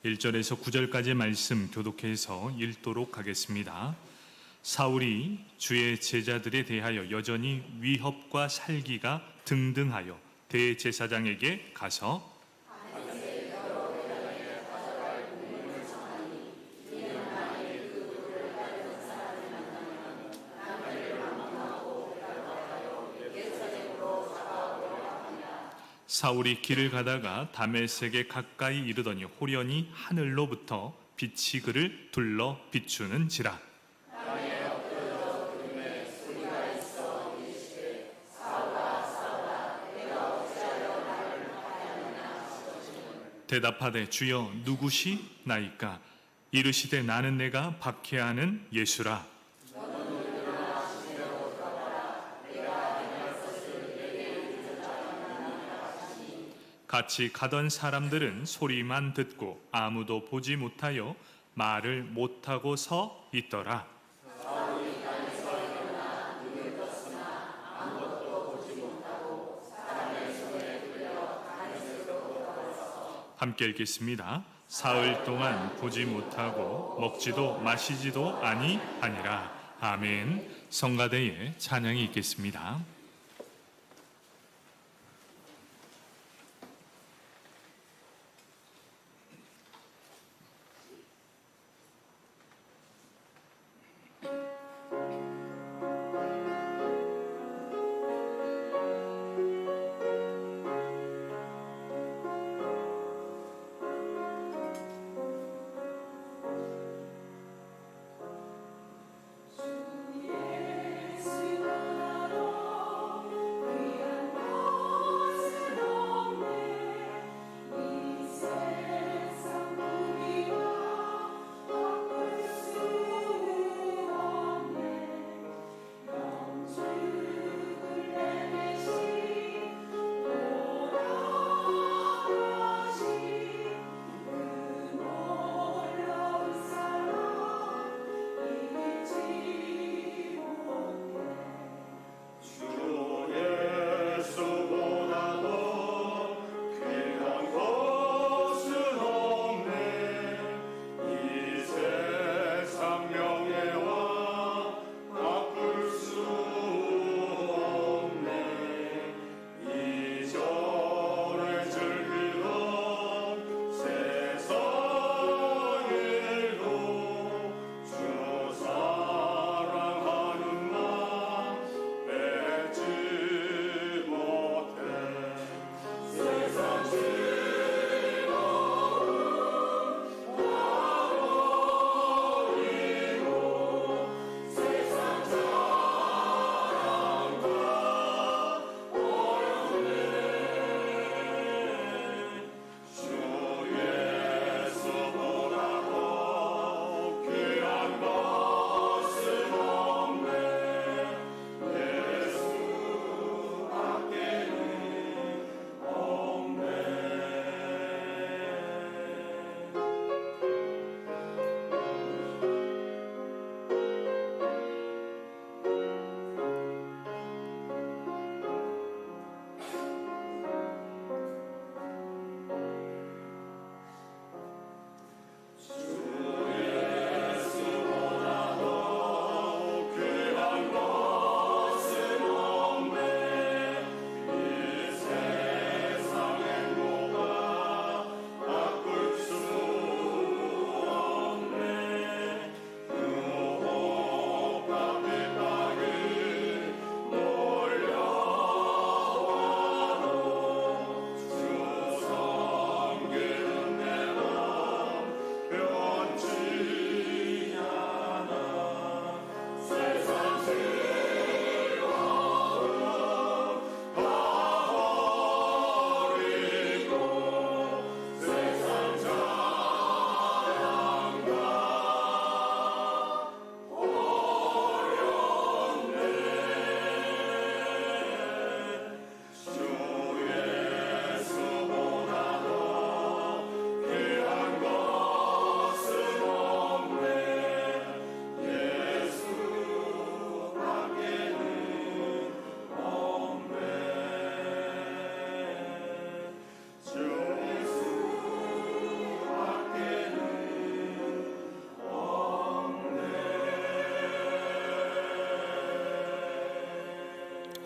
1절에서 9절까지 말씀 교독해서 읽도록 하겠습니다. 사울이 주의 제자들에 대하여 여전히 위협과 살기가 등등하여 대제사장에게 가서 사울이 길을 가다가 다메섹에 가까이 이르더니 호련히 하늘로부터 빛이 그를 둘러 비추는지라. 대답하되 주여 누구시나이까? 이르시되 나는 내가 박해하는 예수라. 같이 가던 사람들은 소리만 듣고 아무도 보지 못하여 말을 못하고 서 있더라. 함께 읽겠습니다. 사흘 동안 보지 못하고 먹지도 마시지도 아니하니라. 아멘. 성가대에 찬양이 있겠습니다.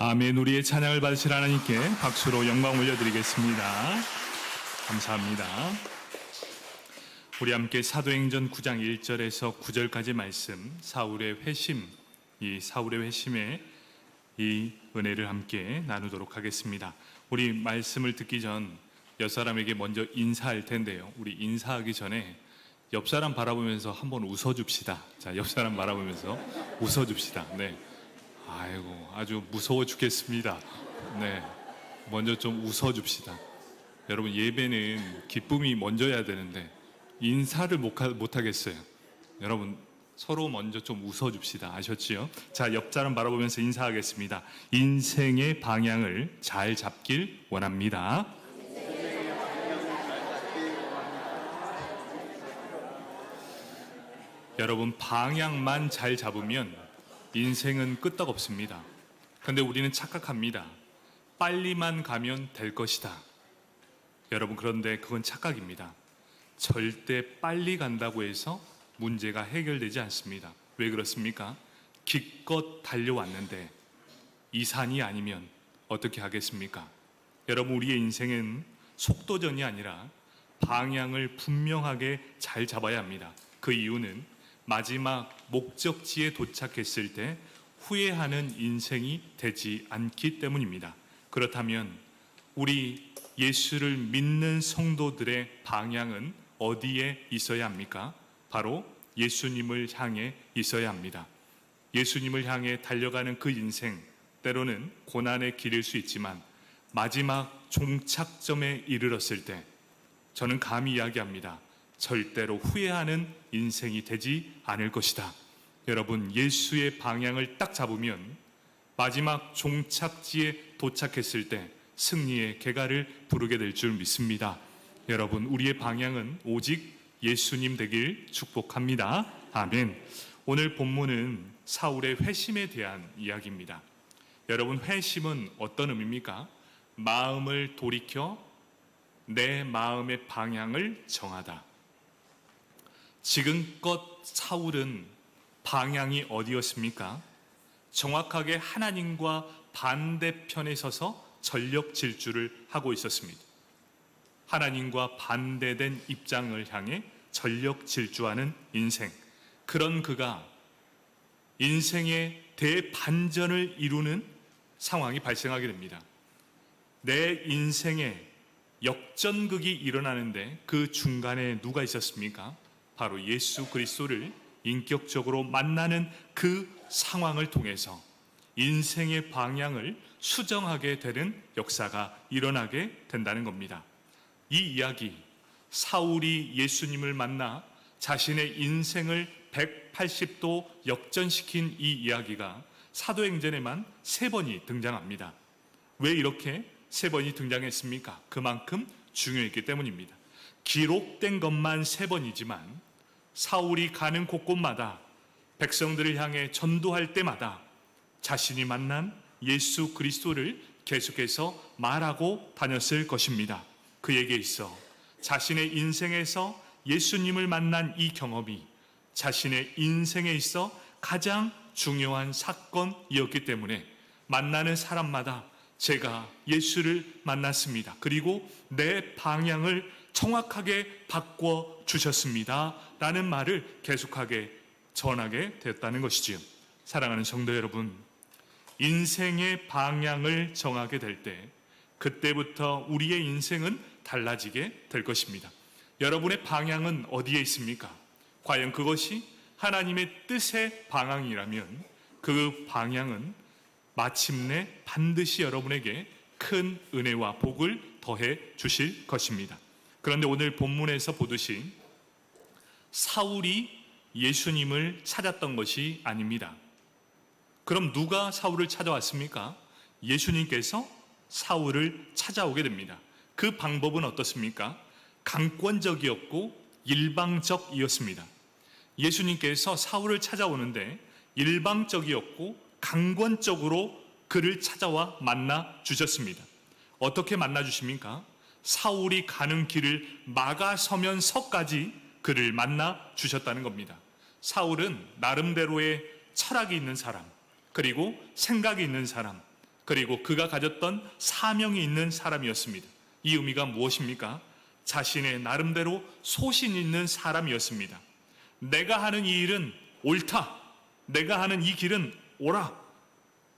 아멘. 우리의 찬양을 받으실 하나님께 박수로 영광 올려드리겠습니다. 감사합니다. 우리 함께 사도행전 9장 1절에서 9절까지 말씀, 사울의 회심, 이 사울의 회심의 이 은혜를 함께 나누도록 하겠습니다. 우리 말씀을 듣기 전 옆 사람에게 먼저 인사할 텐데요. 우리 인사하기 전에 옆 사람 바라보면서 한번 웃어줍시다. 자, 옆 사람 바라보면서 웃어줍시다. 네. 아이고, 아주 무서워 죽겠습니다. 네. 먼저 좀 웃어줍시다. 여러분, 예배는 기쁨이 먼저야 되는데 인사를 못하겠어요. 여러분, 서로 먼저 좀 웃어줍시다. 아셨지요? 자, 옆 사람 바라보면서 인사하겠습니다. 인생의 방향을 잘 잡길 원합니다. 여러분, 방향만 잘 잡으면 인생은 끄떡없습니다. 그런데 우리는 착각합니다. 빨리만 가면 될 것이다. 여러분, 그런데 그건 착각입니다. 절대 빨리 간다고 해서 문제가 해결되지 않습니다. 왜 그렇습니까? 기껏 달려왔는데 이 산이 아니면 어떻게 하겠습니까? 여러분, 우리의 인생은 속도전이 아니라 방향을 분명하게 잘 잡아야 합니다. 그 이유는 마지막 목적지에 도착했을 때 후회하는 인생이 되지 않기 때문입니다. 그렇다면 우리 예수를 믿는 성도들의 방향은 어디에 있어야 합니까? 바로 예수님을 향해 있어야 합니다. 예수님을 향해 달려가는 그 인생, 때로는 고난의 길일 수 있지만 마지막 종착점에 이르렀을 때 저는 감히 이야기합니다. 절대로 후회하는 인생이 되지 않을 것이다. 여러분, 예수의 방향을 딱 잡으면 마지막 종착지에 도착했을 때 승리의 개가를 부르게 될 줄 믿습니다. 여러분, 우리의 방향은 오직 예수님 되길 축복합니다. 아멘. 오늘 본문은 사울의 회심에 대한 이야기입니다. 여러분, 회심은 어떤 의미입니까? 마음을 돌이켜 내 마음의 방향을 정하다. 지금껏 사울은 방향이 어디였습니까? 정확하게 하나님과 반대편에 서서 전력 질주를 하고 있었습니다. 하나님과 반대된 입장을 향해 전력 질주하는 인생. 그런 그가 인생의 대반전을 이루는 상황이 발생하게 됩니다. 내 인생에 역전극이 일어나는데 그 중간에 누가 있었습니까? 바로 예수 그리스도를 인격적으로 만나는 그 상황을 통해서 인생의 방향을 수정하게 되는 역사가 일어나게 된다는 겁니다. 이 이야기, 사울이 예수님을 만나 자신의 인생을 180도 역전시킨 이 이야기가 사도행전에만 3번이 등장합니다. 왜 이렇게 3번이 등장했습니까? 그만큼 중요했기 때문입니다. 기록된 것만 3번이지만 사울이 가는 곳곳마다 백성들을 향해 전도할 때마다 자신이 만난 예수 그리스도를 계속해서 말하고 다녔을 것입니다. 그에게 있어 자신의 인생에서 예수님을 만난 이 경험이 자신의 인생에 있어 가장 중요한 사건이었기 때문에 만나는 사람마다 제가 예수를 만났습니다. 그리고 내 방향을 정확하게 바꿔 주셨습니다. 라는 말을 계속하게 전하게 됐다는 것이지요. 사랑하는 성도 여러분, 인생의 방향을 정하게 될 때 그때부터 우리의 인생은 달라지게 될 것입니다. 여러분의 방향은 어디에 있습니까? 과연 그것이 하나님의 뜻의 방향이라면 그 방향은 마침내 반드시 여러분에게 큰 은혜와 복을 더해 주실 것입니다. 그런데 오늘 본문에서 보듯이 사울이 예수님을 찾았던 것이 아닙니다. 그럼 누가 사울을 찾아왔습니까? 예수님께서 사울을 찾아오게 됩니다. 그 방법은 어떻습니까? 강권적이었고 일방적이었습니다. 예수님께서 사울을 찾아오는데 일방적이었고 강권적으로 그를 찾아와 만나 주셨습니다. 어떻게 만나 주십니까? 사울이 가는 길을 막아서면서까지 그를 만나 주셨다는 겁니다. 사울은 나름대로의 철학이 있는 사람, 그리고 생각이 있는 사람, 그리고 그가 가졌던 사명이 있는 사람이었습니다. 이 의미가 무엇입니까? 자신의 나름대로 소신 있는 사람이었습니다. 내가 하는 이 일은 옳다. 내가 하는 이 길은 옳아.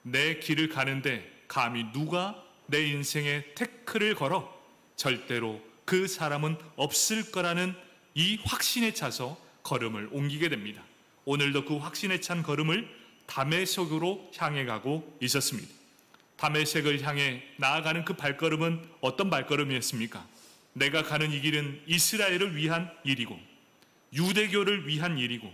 내 길을 가는데 감히 누가 내 인생에 태클을 걸어 절대로 그 사람은 없을 거라는 이 확신에 차서 걸음을 옮기게 됩니다. 오늘도 그 확신에 찬 걸음을 다메섹으로 향해 가고 있었습니다. 다메섹을 향해 나아가는 그 발걸음은 어떤 발걸음이었습니까? 내가 가는 이 길은 이스라엘을 위한 일이고 유대교를 위한 일이고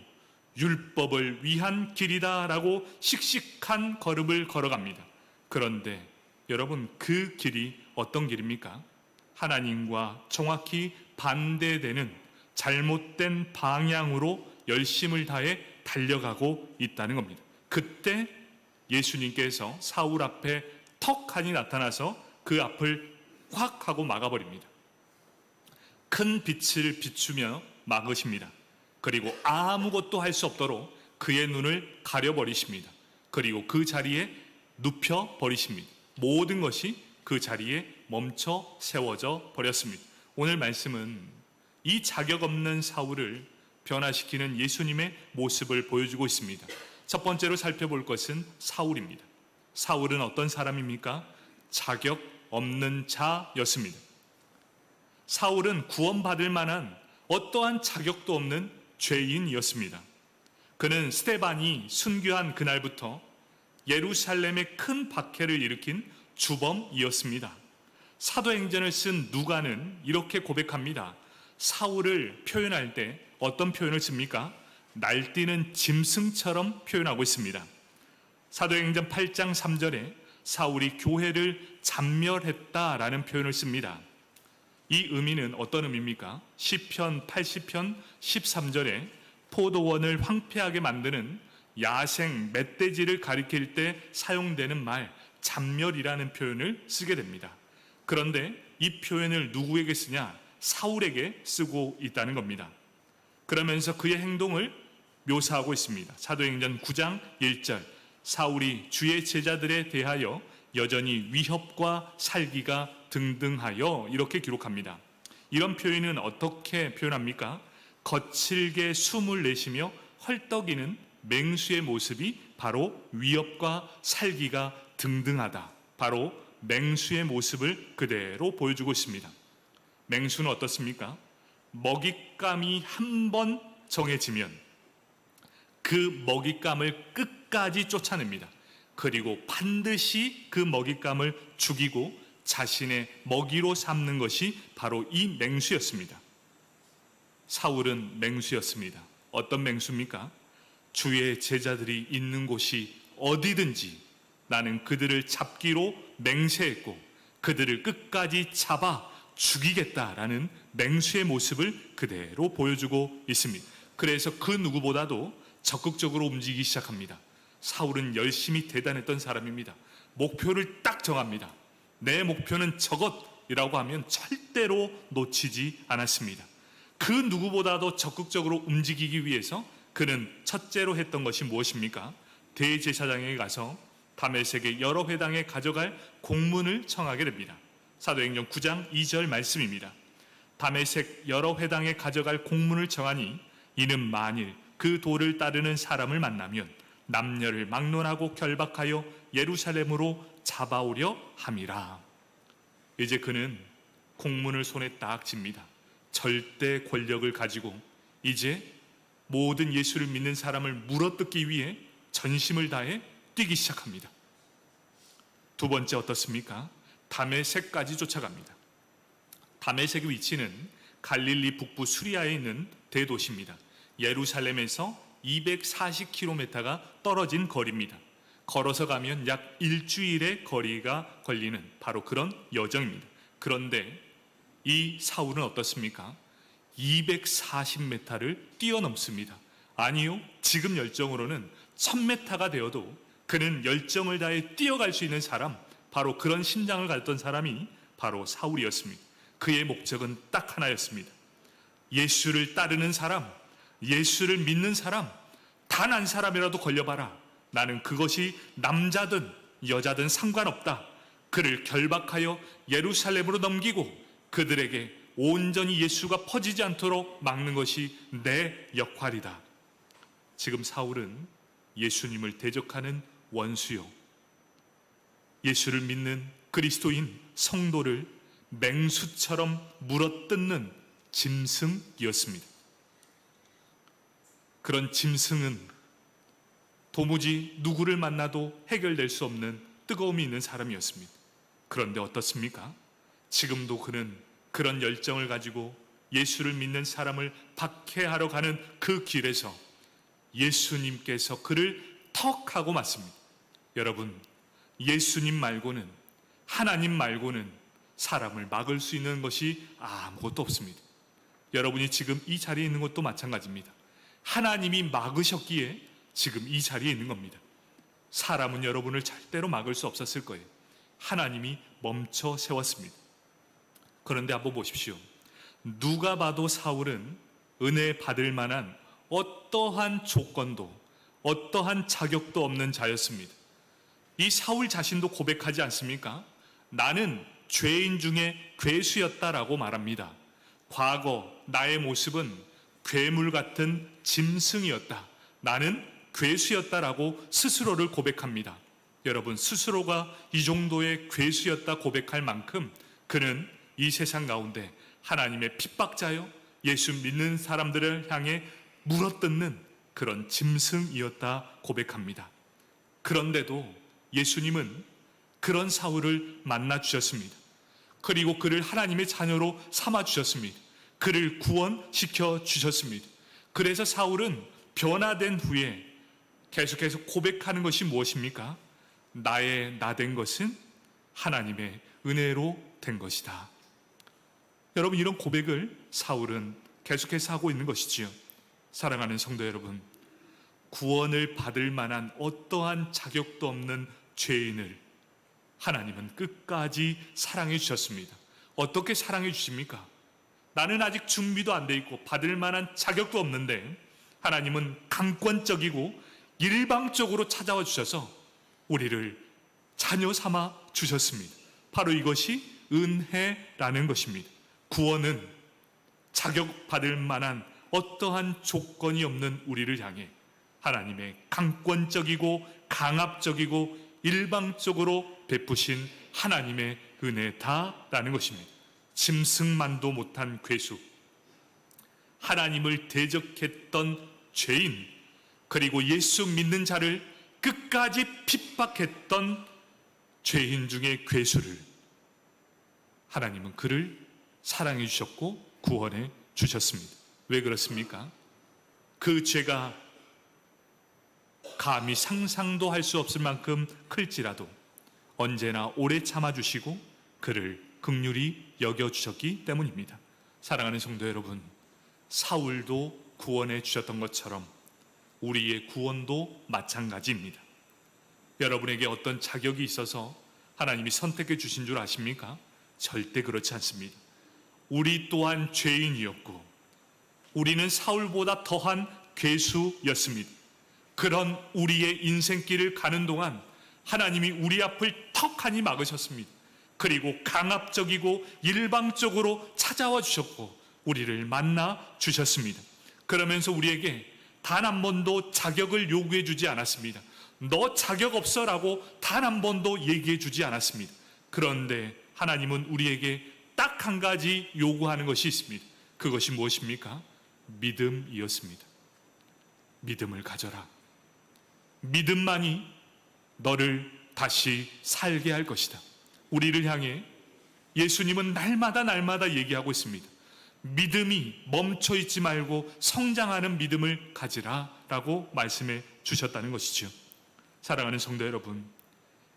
율법을 위한 길이다라고 씩씩한 걸음을 걸어갑니다. 그런데 여러분, 그 길이 어떤 길입니까? 하나님과 정확히 반대되는 잘못된 방향으로 열심을 다해 달려가고 있다는 겁니다. 그때 예수님께서 사울 앞에 턱하니 나타나서 그 앞을 확 하고 막아버립니다. 큰 빛을 비추며 막으십니다. 그리고 아무것도 할 수 없도록 그의 눈을 가려버리십니다. 그리고 그 자리에 눕혀버리십니다. 모든 것이 그 자리에 멈춰 세워져 버렸습니다. 오늘 말씀은 이 자격 없는 사울을 변화시키는 예수님의 모습을 보여주고 있습니다. 첫 번째로 살펴볼 것은 사울입니다. 사울은 어떤 사람입니까? 자격 없는 자였습니다. 사울은 구원받을 만한 어떠한 자격도 없는 죄인이었습니다. 그는 스데반이 순교한 그날부터 예루살렘에 큰 박해를 일으킨 주범이었습니다. 사도행전을 쓴 누가는 이렇게 고백합니다. 사울을 표현할 때 어떤 표현을 씁니까? 날뛰는 짐승처럼 표현하고 있습니다. 사도행전 8장 3절에 사울이 교회를 잔멸했다라는 표현을 씁니다. 이 의미는 어떤 의미입니까? 시편 80편 13절에 포도원을 황폐하게 만드는 야생 멧돼지를 가리킬 때 사용되는 말 잔멸이라는 표현을 쓰게 됩니다. 그런데 이 표현을 누구에게 쓰냐? 사울에게 쓰고 있다는 겁니다. 그러면서 그의 행동을 묘사하고 있습니다. 사도행전 9장 1절, 사울이 주의 제자들에 대하여 여전히 위협과 살기가 등등하여 이렇게 기록합니다. 이런 표현은 어떻게 표현합니까? 거칠게 숨을 내쉬며 헐떡이는 맹수의 모습이 바로 위협과 살기가 등등하다. 바로 맹수의 모습을 그대로 보여주고 있습니다. 맹수는 어떻습니까? 먹잇감이 한 번 정해지면 그 먹잇감을 끝까지 쫓아냅니다. 그리고 반드시 그 먹잇감을 죽이고 자신의 먹이로 삼는 것이 바로 이 맹수였습니다. 사울은 맹수였습니다. 어떤 맹수입니까? 주의 제자들이 있는 곳이 어디든지 나는 그들을 잡기로 맹세했고 그들을 끝까지 잡아 죽이겠다라는 맹수의 모습을 그대로 보여주고 있습니다. 그래서 그 누구보다도 적극적으로 움직이기 시작합니다. 사울은 열심히 대단했던 사람입니다. 목표를 딱 정합니다. 내 목표는 저것이라고 하면 절대로 놓치지 않았습니다. 그 누구보다도 적극적으로 움직이기 위해서 그는 첫째로 했던 것이 무엇입니까? 대제사장에게 가서 다메섹의 여러 회당에 가져갈 공문을 청하게 됩니다. 사도행전 9장 2절 말씀입니다. 다메섹 여러 회당에 가져갈 공문을 청하니 이는 만일 그 도를 따르는 사람을 만나면 남녀를 막론하고 결박하여 예루살렘으로 잡아오려 함이라. 이제 그는 공문을 손에 딱 쥡니다. 절대 권력을 가지고 이제 모든 예수를 믿는 사람을 물어뜯기 위해 전심을 다해 뛰기 시작합니다. 두 번째 어떻습니까? 다메섹까지 쫓아갑니다. 다메섹의 위치는 갈릴리 북부 수리아에 있는 대도시입니다. 예루살렘에서 240km가 떨어진 거리입니다. 걸어서 가면 약 일주일의 거리가 걸리는 바로 그런 여정입니다. 그런데 이 사울은 어떻습니까? 240m를 뛰어넘습니다. 아니요, 지금 열정으로는 1000m가 되어도 그는 열정을 다해 뛰어갈 수 있는 사람, 바로 그런 심장을 가졌던 사람이 바로 사울이었습니다. 그의 목적은 딱 하나였습니다. 예수를 따르는 사람, 예수를 믿는 사람, 단 한 사람이라도 걸려봐라. 나는 그것이 남자든 여자든 상관없다. 그를 결박하여 예루살렘으로 넘기고 그들에게 온전히 예수가 퍼지지 않도록 막는 것이 내 역할이다. 지금 사울은 예수님을 대적하는 원수요, 예수를 믿는 그리스도인 성도를 맹수처럼 물어뜯는 짐승이었습니다. 그런 짐승은 도무지 누구를 만나도 해결될 수 없는 뜨거움이 있는 사람이었습니다. 그런데 어떻습니까? 지금도 그는 그런 열정을 가지고 예수를 믿는 사람을 박해하러 가는 그 길에서 예수님께서 그를 턱 하고 맞습니다. 여러분, 예수님 말고는, 하나님 말고는 사람을 막을 수 있는 것이 아무것도 없습니다. 여러분이 지금 이 자리에 있는 것도 마찬가지입니다. 하나님이 막으셨기에 지금 이 자리에 있는 겁니다. 사람은 여러분을 절대로 막을 수 없었을 거예요. 하나님이 멈춰 세웠습니다. 그런데 한번 보십시오. 누가 봐도 사울은 은혜 받을 만한 어떠한 조건도 어떠한 자격도 없는 자였습니다. 이 사울 자신도 고백하지 않습니까? 나는 죄인 중에 괴수였다라고 말합니다. 과거 나의 모습은 괴물 같은 짐승이었다. 나는 괴수였다라고 스스로를 고백합니다. 여러분, 스스로가 이 정도의 괴수였다 고백할 만큼 그는 이 세상 가운데 하나님의 핍박자요, 예수 믿는 사람들을 향해 물어뜯는 그런 짐승이었다 고백합니다. 그런데도 예수님은 그런 사울을 만나 주셨습니다. 그리고 그를 하나님의 자녀로 삼아 주셨습니다. 그를 구원시켜 주셨습니다. 그래서 사울은 변화된 후에 계속해서 고백하는 것이 무엇입니까? 나의 나 된 것은 하나님의 은혜로 된 것이다. 여러분, 이런 고백을 사울은 계속해서 하고 있는 것이지요. 사랑하는 성도 여러분, 구원을 받을 만한 어떠한 자격도 없는 죄인을 하나님은 끝까지 사랑해 주셨습니다. 어떻게 사랑해 주십니까? 나는 아직 준비도 안 돼 있고 받을 만한 자격도 없는데 하나님은 강권적이고 일방적으로 찾아와 주셔서 우리를 자녀 삼아 주셨습니다. 바로 이것이 은혜라는 것입니다. 구원은 자격받을 만한 어떠한 조건이 없는 우리를 향해 하나님의 강권적이고 강압적이고 일방적으로 베푸신 하나님의 은혜다라는 것입니다. 짐승만도 못한 괴수, 하나님을 대적했던 죄인, 그리고 예수 믿는 자를 끝까지 핍박했던 죄인 중의 괴수를 하나님은 그를 사랑해 주셨고 구원해 주셨습니다. 왜 그렇습니까? 그 죄가 감히 상상도 할 수 없을 만큼 클지라도 언제나 오래 참아주시고 그를 긍휼히 여겨주셨기 때문입니다. 사랑하는 성도 여러분, 사울도 구원해 주셨던 것처럼 우리의 구원도 마찬가지입니다. 여러분에게 어떤 자격이 있어서 하나님이 선택해 주신 줄 아십니까? 절대 그렇지 않습니다. 우리 또한 죄인이었고 우리는 사울보다 더한 괴수였습니다. 그런 우리의 인생길을 가는 동안 하나님이 우리 앞을 턱하니 막으셨습니다. 그리고 강압적이고 일방적으로 찾아와 주셨고 우리를 만나 주셨습니다. 그러면서 우리에게 단 한 번도 자격을 요구해 주지 않았습니다. 너 자격 없어라고 단 한 번도 얘기해 주지 않았습니다. 그런데 하나님은 우리에게 딱 한 가지 요구하는 것이 있습니다. 그것이 무엇입니까? 믿음이었습니다. 믿음을 가져라. 믿음만이 너를 다시 살게 할 것이다. 우리를 향해 예수님은 날마다 얘기하고 있습니다. 믿음이 멈춰있지 말고 성장하는 믿음을 가지라 라고 말씀해 주셨다는 것이죠. 사랑하는 성도 여러분,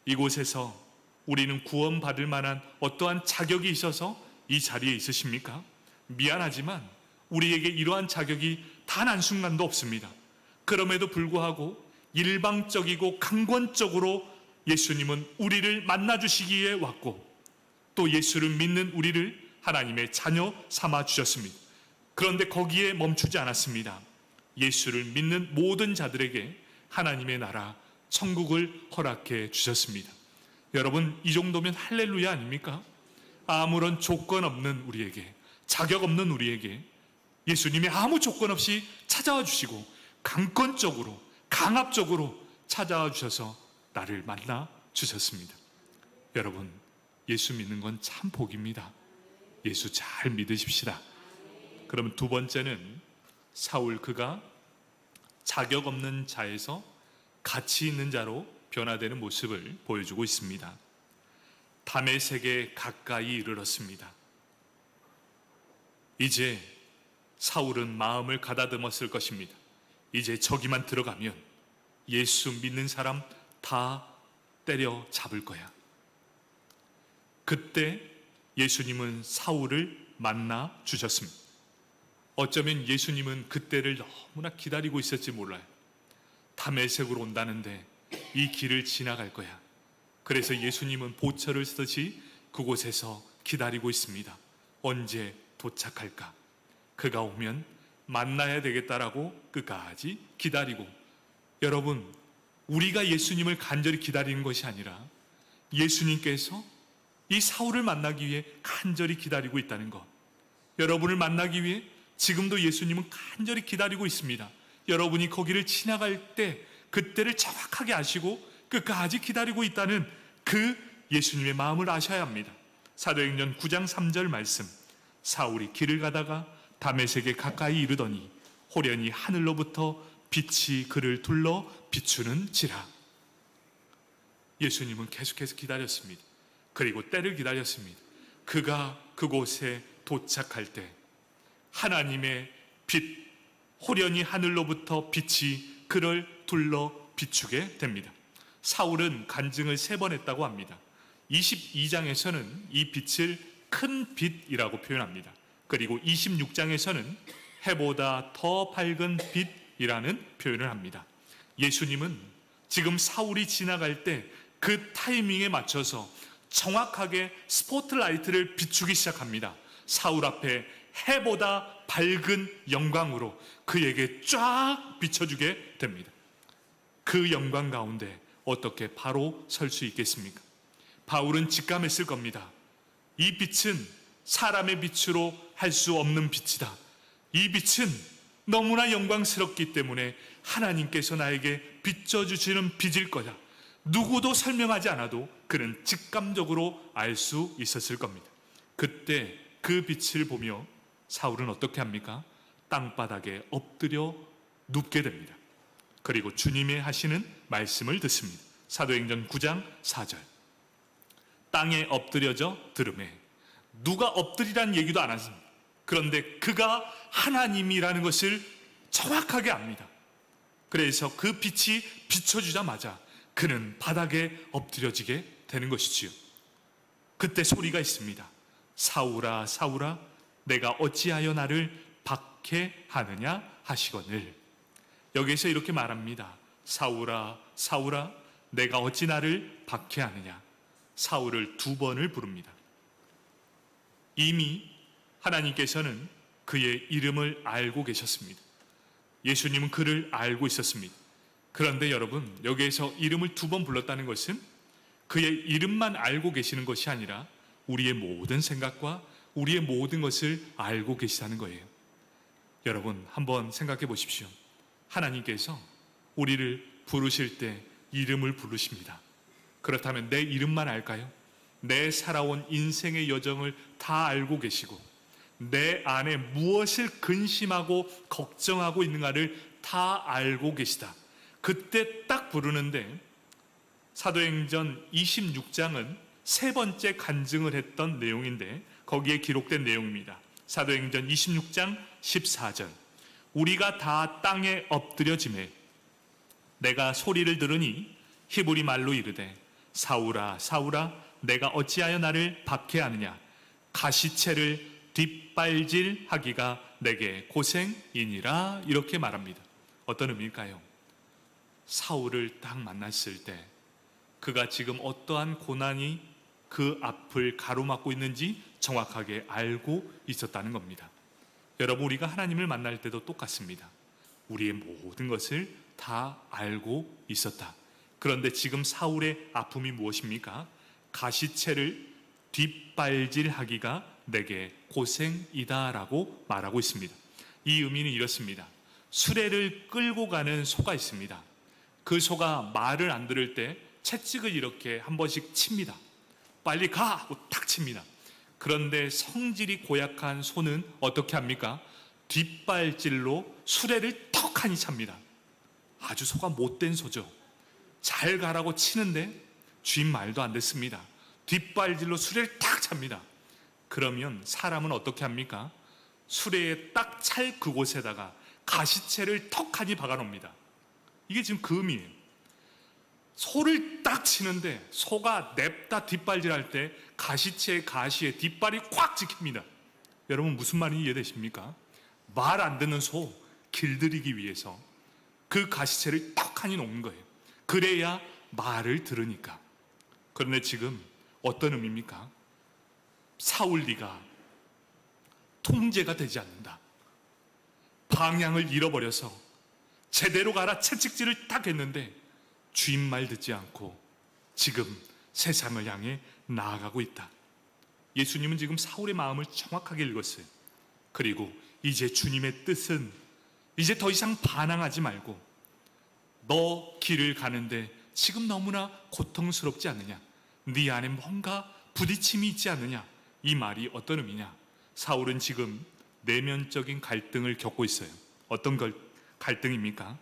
이곳에서 우리는 구원받을 만한 어떠한 자격이 있어서 이 자리에 있으십니까? 미안하지만 우리에게 이러한 자격이 단 한순간도 없습니다. 그럼에도 불구하고 일방적이고 강권적으로 예수님은 우리를 만나주시기에 왔고 또 예수를 믿는 우리를 하나님의 자녀 삼아 주셨습니다. 그런데 거기에 멈추지 않았습니다. 예수를 믿는 모든 자들에게 하나님의 나라, 천국을 허락해 주셨습니다. 여러분, 이 정도면 할렐루야 아닙니까? 아무런 조건 없는 우리에게, 자격 없는 우리에게 예수님이 아무 조건 없이 찾아와 주시고 강권적으로, 강압적으로 찾아와 주셔서 나를 만나 주셨습니다. 여러분, 예수 믿는 건 참 복입니다. 예수 잘 믿으십시다. 그럼 두 번째는 사울, 그가 자격 없는 자에서 가치 있는 자로 변화되는 모습을 보여주고 있습니다. 다메섹에 가까이 이르렀습니다. 이제 사울은 마음을 가다듬었을 것입니다. 이제 저기만 들어가면 예수 믿는 사람 다 때려 잡을 거야. 그때 예수님은 사울을 만나 주셨습니다. 어쩌면 예수님은 그때를 너무나 기다리고 있었지 몰라요. 다메섹으로 온다는데 이 길을 지나갈 거야. 그래서 예수님은 보철을 쓰듯이 그곳에서 기다리고 있습니다. 언제 도착할까? 그가 오면 만나야 되겠다라고 끝까지 기다리고, 여러분, 우리가 예수님을 간절히 기다리는 것이 아니라 예수님께서 이 사울을 만나기 위해 간절히 기다리고 있다는 것, 여러분을 만나기 위해 지금도 예수님은 간절히 기다리고 있습니다. 여러분이 거기를 지나갈 때 그때를 정확하게 아시고 끝까지 기다리고 있다는 그 예수님의 마음을 아셔야 합니다. 사도행전 9장 3절 말씀, 사울이 길을 가다가 다메섹에 가까이 이르더니 호련히 하늘로부터 빛이 그를 둘러 비추는지라. 예수님은 계속해서 기다렸습니다. 그리고 때를 기다렸습니다. 그가 그곳에 도착할 때 하나님의 빛, 호련히 하늘로부터 빛이 그를 둘러 비추게 됩니다. 사울은 간증을 3번 했다고 합니다. 22장에서는 이 빛을 큰 빛이라고 표현합니다. 그리고 26장에서는 해보다 더 밝은 빛이라는 표현을 합니다. 예수님은 지금 사울이 지나갈 때 그 타이밍에 맞춰서 정확하게 스포트라이트를 비추기 시작합니다. 사울 앞에 해보다 밝은 영광으로 그에게 쫙 비춰주게 됩니다. 그 영광 가운데 어떻게 바로 설 수 있겠습니까? 바울은 직감했을 겁니다. 이 빛은 사람의 빛으로 할 수 없는 빛이다. 이 빛은 너무나 영광스럽기 때문에 하나님께서 나에게 비춰주시는 빛일 거다. 누구도 설명하지 않아도 그는 직감적으로 알 수 있었을 겁니다. 그때 그 빛을 보며 사울은 어떻게 합니까? 땅바닥에 엎드려 눕게 됩니다. 그리고 주님의 하시는 말씀을 듣습니다. 사도행전 9장 4절, 땅에 엎드려져 들으매. 누가 엎드리라는 얘기도 안 하십니다. 그런데 그가 하나님이라는 것을 정확하게 압니다. 그래서 그 빛이 비춰주자마자 그는 바닥에 엎드려지게 되는 것이지요. 그때 소리가 있습니다. 사울아, 사울아, 내가 어찌하여 나를 박해하느냐 하시거늘. 여기서 이렇게 말합니다. 사울아, 사울아, 내가 어찌 나를 박해하느냐. 사울을 2번을 부릅니다. 이미 하나님께서는 그의 이름을 알고 계셨습니다. 예수님은 그를 알고 있었습니다. 그런데 여러분, 여기에서 이름을 2번 불렀다는 것은 그의 이름만 알고 계시는 것이 아니라 우리의 모든 생각과 우리의 모든 것을 알고 계시다는 거예요. 여러분, 한번 생각해 보십시오. 하나님께서 우리를 부르실 때 이름을 부르십니다. 그렇다면 내 이름만 알까요? 내 살아온 인생의 여정을 다 알고 계시고 내 안에 무엇을 근심하고 걱정하고 있는가를 다 알고 계시다. 그때 딱 부르는데, 사도행전 26장은 3번째 간증을 했던 내용인데 거기에 기록된 내용입니다. 사도행전 26장 14절, 우리가 다 땅에 엎드려지매 내가 소리를 들으니 히브리 말로 이르되 사울아, 사울아, 내가 어찌하여 나를 박해하느냐. 가시채를 뒷발질하기가 내게 고생이니라. 이렇게 말합니다. 어떤 의미일까요? 사울을 딱 만났을 때 그가 지금 어떠한 고난이 그 앞을 가로막고 있는지 정확하게 알고 있었다는 겁니다. 여러분, 우리가 하나님을 만날 때도 똑같습니다. 우리의 모든 것을 다 알고 있었다. 그런데 지금 사울의 아픔이 무엇입니까? 가시채를 뒷발질하기가 내게 고생이다 라고 말하고 있습니다. 이 의미는 이렇습니다. 수레를 끌고 가는 소가 있습니다. 그 소가 말을 안 들을 때 채찍을 이렇게 한 번씩 칩니다. 빨리 가! 하고 탁 칩니다. 그런데 성질이 고약한 소는 어떻게 합니까? 뒷발질로 수레를 턱하니 찹니다. 아주 소가 못된 소죠. 잘 가라고 치는데 주인 말도 안 듣습니다. 뒷발질로 수레를 탁 찹니다. 그러면 사람은 어떻게 합니까? 수레에 딱 찰 그곳에다가 가시채를 턱하니 박아놓습니다. 이게 지금 그 의미예요. 소를 딱 치는데 소가 냅다 뒷발질할 때 가시채의 가시에 뒷발이 꽉 찍힙니다. 여러분 무슨 말인지 이해되십니까? 말 안 듣는 소 길들이기 위해서 그 가시채를 턱하니 놓는 거예요. 그래야 말을 들으니까. 그런데 지금 어떤 의미입니까? 사울 네가 통제가 되지 않는다. 방향을 잃어버려서 제대로 가라 채찍질을 딱 했는데 주인 말 듣지 않고 지금 세상을 향해 나아가고 있다. 예수님은 지금 사울의 마음을 정확하게 읽었어요. 그리고 이제 주님의 뜻은 이제 더 이상 반항하지 말고 너 길을 가는데 지금 너무나 고통스럽지 않느냐? 네 안에 뭔가 부딪힘이 있지 않느냐? 이 말이 어떤 의미냐? 사울은 지금 내면적인 갈등을 겪고 있어요. 어떤 갈등입니까?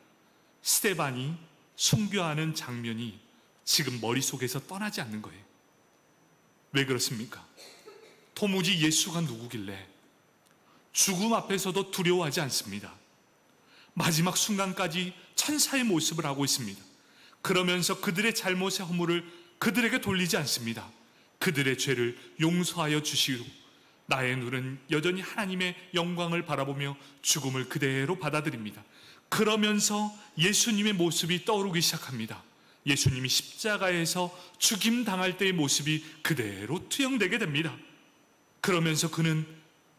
스데반이 순교하는 장면이 지금 머릿속에서 떠나지 않는 거예요. 왜 그렇습니까? 도무지 예수가 누구길래 죽음 앞에서도 두려워하지 않습니다. 마지막 순간까지 천사의 모습을 하고 있습니다. 그러면서 그들의 잘못의 허물을 그들에게 돌리지 않습니다. 그들의 죄를 용서하여 주시고 나의 눈은 여전히 하나님의 영광을 바라보며 죽음을 그대로 받아들입니다. 그러면서 예수님의 모습이 떠오르기 시작합니다. 예수님이 십자가에서 죽임 당할 때의 모습이 그대로 투영되게 됩니다. 그러면서 그는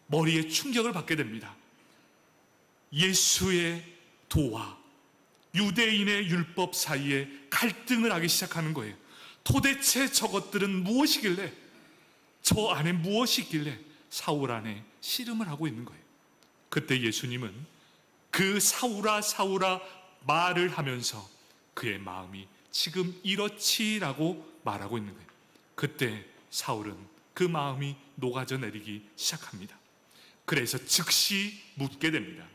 머리에 충격을 받게 됩니다. 예수의 도와 유대인의 율법 사이에 갈등을 하기 시작하는 거예요. 도대체 저것들은 무엇이길래, 저 안에 무엇이 있길래 사울 안에 씨름을 하고 있는 거예요. 그때 예수님은 그 사울아 사울아 말을 하면서 그의 마음이 지금 이렇지라고 말하고 있는 거예요. 그때 사울은 그 마음이 녹아져 내리기 시작합니다. 그래서 즉시 묻게 됩니다.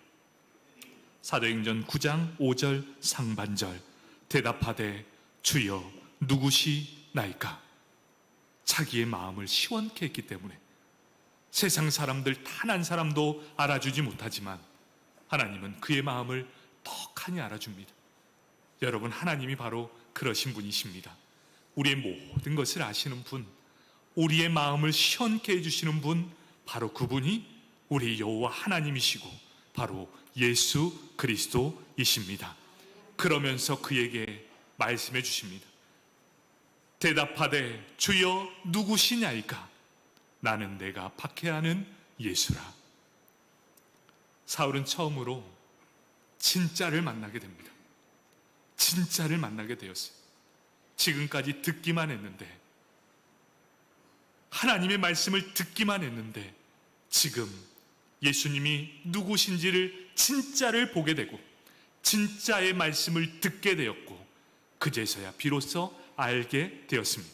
사도행전 9장 5절 상반절 대답하되 주여 누구시나이까? 자기의 마음을 시원케 했기 때문에 세상 사람들 단 한 사람도 알아주지 못하지만 하나님은 그의 마음을 턱하니 알아줍니다. 여러분, 하나님이 바로 그러신 분이십니다. 우리의 모든 것을 아시는 분, 우리의 마음을 시원케 해주시는 분, 바로 그분이 우리 여호와 하나님이시고 바로 예수 그리스도이십니다. 그러면서 그에게 말씀해 주십니다. 대답하되 주여 누구시냐이까? 나는 내가 박해하는 예수라. 사울은 처음으로 진짜를 만나게 됩니다. 진짜를 만나게 되었어요. 지금까지 듣기만 했는데, 하나님의 말씀을 듣기만 했는데 지금 예수님이 누구신지를 진짜를 보게 되고 진짜의 말씀을 듣게 되었고 그제서야 비로소 알게 되었습니다.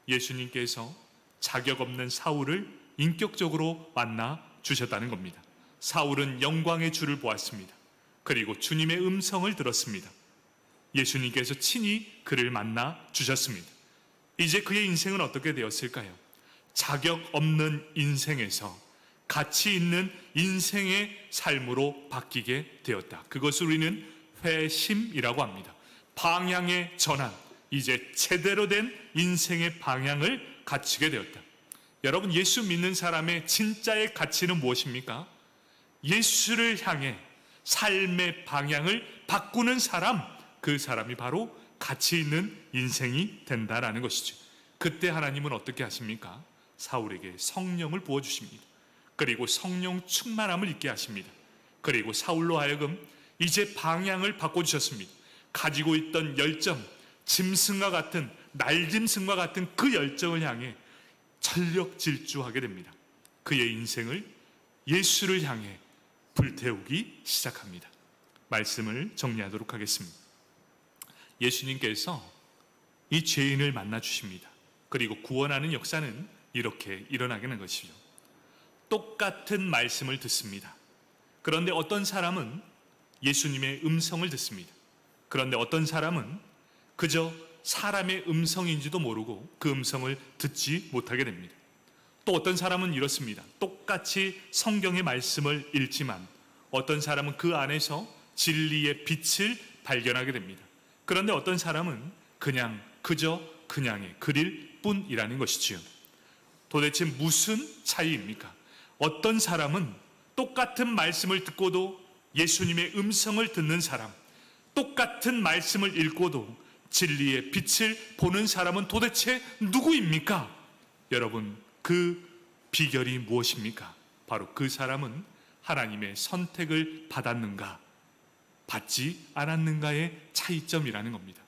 예수님께서 자격 없는 사울을 인격적으로 만나 주셨다는 겁니다. 사울은 영광의 주를 보았습니다. 그리고 주님의 음성을 들었습니다. 예수님께서 친히 그를 만나 주셨습니다. 이제 그의 인생은 어떻게 되었을까요? 자격 없는 인생에서 가치 있는 인생의 삶으로 바뀌게 되었다. 그것을 우리는 회심이라고 합니다. 방향의 전환, 이제 제대로 된 인생의 방향을 갖추게 되었다. 여러분, 예수 믿는 사람의 진짜의 가치는 무엇입니까? 예수를 향해 삶의 방향을 바꾸는 사람, 그 사람이 바로 가치 있는 인생이 된다라는 것이죠. 그때 하나님은 어떻게 하십니까? 사울에게 성령을 부어주십니다. 그리고 성령 충만함을 있게 하십니다. 그리고 사울로 하여금 이제 방향을 바꿔주셨습니다. 가지고 있던 열정, 짐승과 같은, 날짐승과 같은 그 열정을 향해 전력 질주하게 됩니다. 그의 인생을 예수를 향해 불태우기 시작합니다. 말씀을 정리하도록 하겠습니다. 예수님께서 이 죄인을 만나 주십니다. 그리고 구원하는 역사는 이렇게 일어나게 된 것이죠. 똑같은 말씀을 듣습니다. 그런데 어떤 사람은 예수님의 음성을 듣습니다. 그런데 어떤 사람은 그저 사람의 음성인지도 모르고 그 음성을 듣지 못하게 됩니다. 또 어떤 사람은 이렇습니다. 똑같이 성경의 말씀을 읽지만 어떤 사람은 그 안에서 진리의 빛을 발견하게 됩니다. 그런데 어떤 사람은 그냥의 글일 뿐이라는 것이지요. 도대체 무슨 차이입니까? 어떤 사람은 똑같은 말씀을 듣고도 예수님의 음성을 듣는 사람, 똑같은 말씀을 읽고도 진리의 빛을 보는 사람은 도대체 누구입니까? 여러분, 그 비결이 무엇입니까? 바로 그 사람은 하나님의 선택을 받았는가, 받지 않았는가의 차이점이라는 겁니다.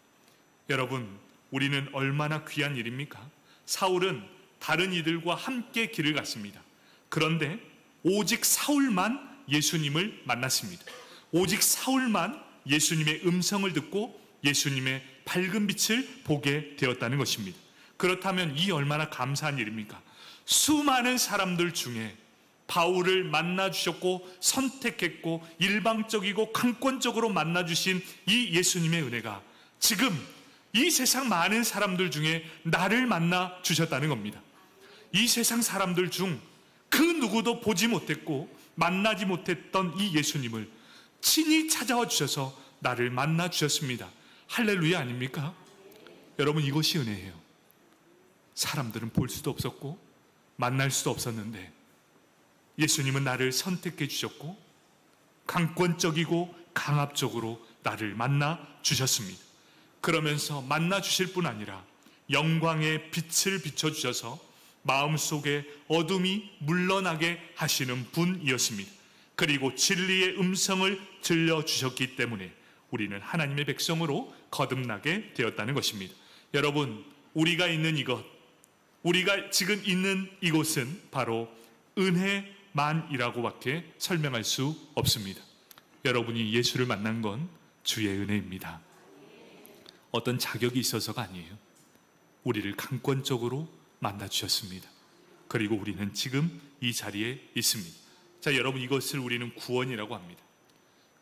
여러분, 우리는 얼마나 귀한 일입니까? 사울은 다른 이들과 함께 길을 갔습니다. 그런데 오직 사울만 예수님을 만났습니다. 오직 사울만 예수님의 음성을 듣고 예수님의 밝은 빛을 보게 되었다는 것입니다. 그렇다면 이 얼마나 감사한 일입니까? 수많은 사람들 중에 바울을 만나주셨고 선택했고 일방적이고 강권적으로 만나주신 이 예수님의 은혜가 지금 이 세상 많은 사람들 중에 나를 만나 주셨다는 겁니다. 이 세상 사람들 중 그 누구도 보지 못했고 만나지 못했던 이 예수님을 친히 찾아와 주셔서 나를 만나 주셨습니다. 할렐루야 아닙니까? 여러분, 이것이 은혜예요. 사람들은 볼 수도 없었고 만날 수도 없었는데 예수님은 나를 선택해 주셨고 강권적이고 강압적으로 나를 만나 주셨습니다. 그러면서 만나 주실 뿐 아니라 영광의 빛을 비춰주셔서 마음속에 어둠이 물러나게 하시는 분이었습니다. 그리고 진리의 음성을 들려주셨기 때문에 우리는 하나님의 백성으로 거듭나게 되었다는 것입니다. 여러분, 우리가 있는 이것, 우리가 지금 있는 이곳은 바로 은혜만이라고밖에 설명할 수 없습니다. 여러분이 예수를 만난 건 주의 은혜입니다. 어떤 자격이 있어서가 아니에요. 우리를 강권적으로 만나 주셨습니다. 그리고 우리는 지금 이 자리에 있습니다. 자, 여러분, 이것을 우리는 구원이라고 합니다.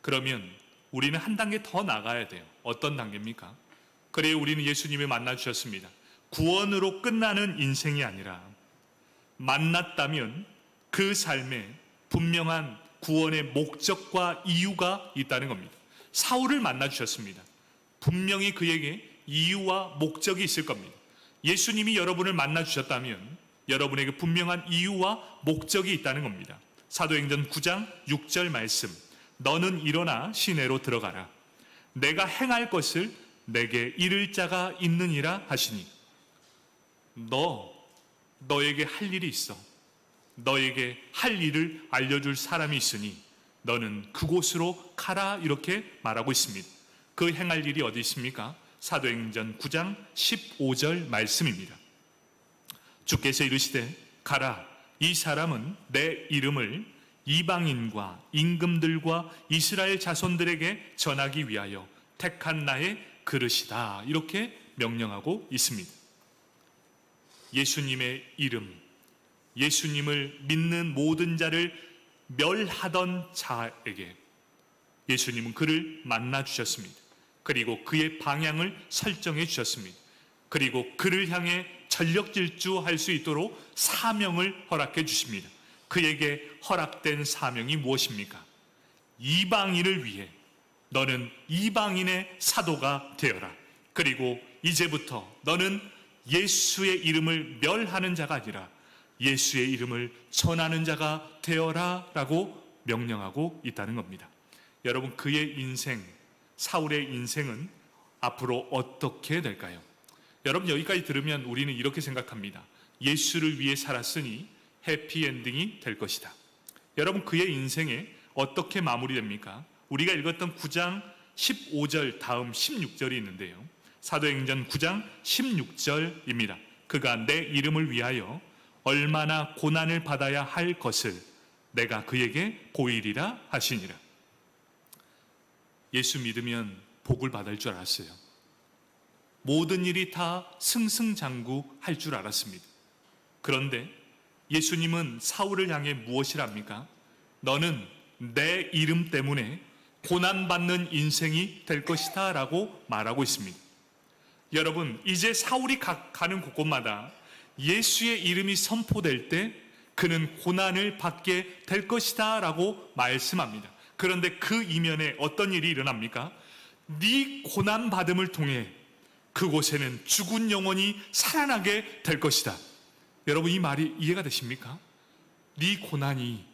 그러면 우리는 한 단계 더 나가야 돼요. 어떤 단계입니까? 그래요, 우리는 예수님을 만나 주셨습니다. 구원으로 끝나는 인생이 아니라 만났다면 그 삶에 분명한 구원의 목적과 이유가 있다는 겁니다. 사울을 만나 주셨습니다. 분명히 그에게 이유와 목적이 있을 겁니다. 예수님이 여러분을 만나 주셨다면 여러분에게 분명한 이유와 목적이 있다는 겁니다. 사도행전 9장 6절 말씀, 너는 일어나 시내로 들어가라. 내가 행할 것을 내게 이를 자가 있느니라 하시니, 너에게 할 일이 있어. 너에게 할 일을 알려줄 사람이 있으니 너는 그곳으로 가라, 이렇게 말하고 있습니다. 그 행할 일이 어디 있습니까? 사도행전 9장 15절 말씀입니다. 주께서 이르시되 가라, 이 사람은 내 이름을 이방인과 임금들과 이스라엘 자손들에게 전하기 위하여 택한 나의 그릇이다, 이렇게 명령하고 있습니다. 예수님의 이름, 예수님을 믿는 모든 자를 멸하던 자에게 예수님은 그를 만나 주셨습니다. 그리고 그의 방향을 설정해 주셨습니다. 그리고 그를 향해 전력 질주할 수 있도록 사명을 허락해 주십니다. 그에게 허락된 사명이 무엇입니까? 이방인을 위해 너는 이방인의 사도가 되어라. 그리고 이제부터 너는 예수의 이름을 멸하는 자가 아니라 예수의 이름을 전하는 자가 되어라 라고 명령하고 있다는 겁니다. 여러분, 그의 인생, 사울의 인생은 앞으로 어떻게 될까요? 여러분, 여기까지 들으면 우리는 이렇게 생각합니다. 예수를 위해 살았으니 해피엔딩이 될 것이다. 여러분, 그의 인생에 어떻게 마무리됩니까? 우리가 읽었던 9장 15절 다음 16절이 있는데요, 사도행전 9장 16절입니다. 그가 내 이름을 위하여 얼마나 고난을 받아야 할 것을 내가 그에게 보이리라 하시니라. 예수 믿으면 복을 받을 줄 알았어요. 모든 일이 다 승승장구할 줄 알았습니다. 그런데 예수님은 사울을 향해 무엇이랍니까? 너는 내 이름 때문에 고난받는 인생이 될 것이다 라고 말하고 있습니다. 여러분, 이제 사울이 가는 곳곳마다 예수의 이름이 선포될 때 그는 고난을 받게 될 것이다 라고 말씀합니다. 그런데 그 이면에 어떤 일이 일어납니까? 네 고난받음을 통해 그곳에는 죽은 영혼이 살아나게 될 것이다. 여러분, 이 말이 이해가 되십니까? 네 고난이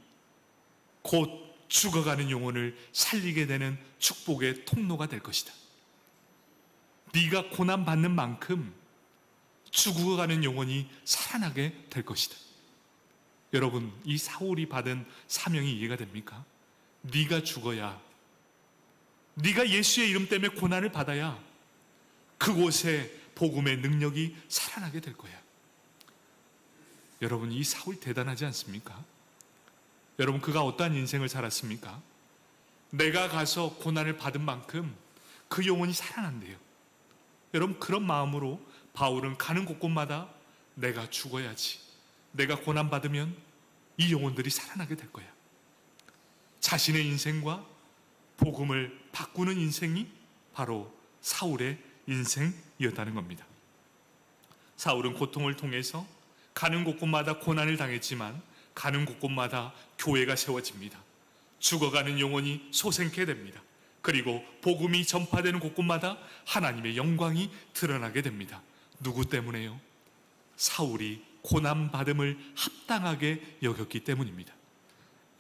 곧 죽어가는 영혼을 살리게 되는 축복의 통로가 될 것이다. 네가 고난받는 만큼 죽어가는 영혼이 살아나게 될 것이다. 여러분, 이 사울이 받은 사명이 이해가 됩니까? 네가 죽어야, 네가 예수의 이름 때문에 고난을 받아야 그곳에 복음의 능력이 살아나게 될 거야. 여러분, 이 사울 대단하지 않습니까? 여러분, 그가 어떠한 인생을 살았습니까? 내가 가서 고난을 받은 만큼 그 영혼이 살아난대요. 여러분, 그런 마음으로 바울은 가는 곳곳마다 내가 죽어야지, 내가 고난받으면 이 영혼들이 살아나게 될 거야. 자신의 인생과 복음을 바꾸는 인생이 바로 사울의 인생이었다는 겁니다. 사울은 고통을 통해서 가는 곳곳마다 고난을 당했지만 가는 곳곳마다 교회가 세워집니다. 죽어가는 영혼이 소생케 됩니다. 그리고 복음이 전파되는 곳곳마다 하나님의 영광이 드러나게 됩니다. 누구 때문에요? 사울이 고난받음을 합당하게 여겼기 때문입니다.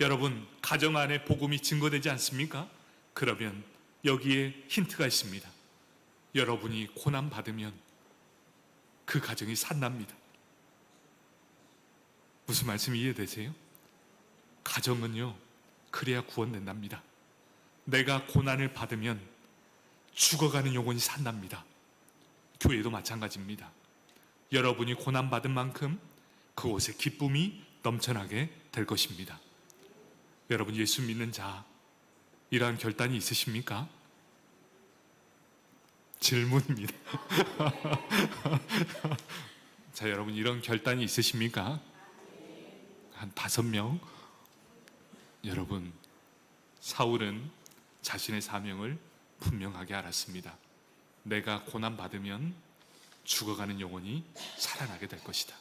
여러분, 가정 안에 복음이 증거되지 않습니까? 그러면 여기에 힌트가 있습니다. 여러분이 고난받으면 그 가정이 산납니다. 무슨 말씀이 이해되세요? 가정은요, 그래야 구원된답니다. 내가 고난을 받으면 죽어가는 영혼이 산답니다. 교회도 마찬가지입니다. 여러분이 고난받은 만큼 그곳에 기쁨이 넘쳐나게 될 것입니다. 여러분, 예수 믿는 자, 이러한 결단이 있으십니까? 질문입니다. 자, 여러분, 이런 결단이 있으십니까? 한 5명. 여러분, 사울은 자신의 사명을 분명하게 알았습니다. 내가 고난받으면 죽어가는 영혼이 살아나게 될 것이다.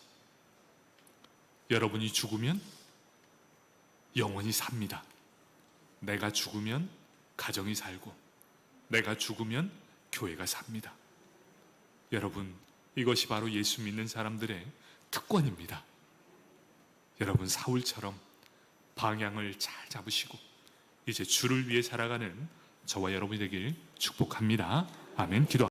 여러분이 죽으면 영혼이 삽니다. 내가 죽으면 가정이 살고, 내가 죽으면 교회가 삽니다. 여러분, 이것이 바로 예수 믿는 사람들의 특권입니다. 여러분, 사울처럼 방향을 잘 잡으시고 이제 주를 위해 살아가는 저와 여러분이 되길 축복합니다. 아멘. 기도.